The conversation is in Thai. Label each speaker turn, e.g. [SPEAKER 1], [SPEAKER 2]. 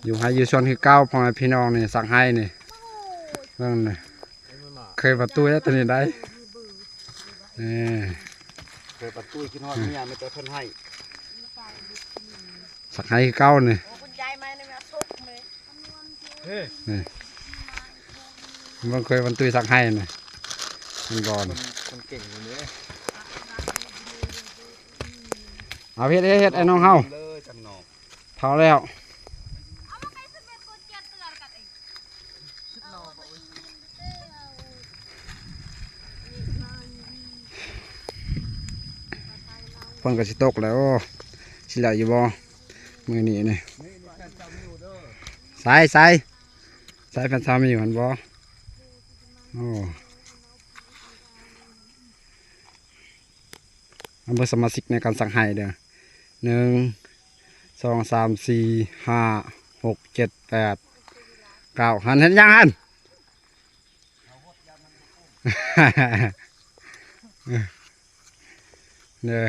[SPEAKER 1] อยู่ให้อยู่ชนคือเก้าพ่อแม่พี่น้องนี่สั่งให้นี่เรื่องนี่เคยประตูแล้วตัวนี้ได้
[SPEAKER 2] เคยประตูคิดฮอดเมียไม่แต่เพิ่นให้
[SPEAKER 1] สั่งให้คือเก้านี่นี่มันเคยประตูสั่งให้นี่มันก่อน
[SPEAKER 2] คนเก่งอยู่นี่
[SPEAKER 1] เอาเฮ็ดไอ้น้องเฮาเท่าแล้วฝนก็สิตกแล้วสิเหลืออยู่บ่มื้อนี้นี่สายแฟนสาวมีอยู่หั่นบ่โอ้อำเภอสมาชิกในการสั่งให้เด้อ1 2 3 4 5 6 7 8 9หันเห็นยังหันเด้อ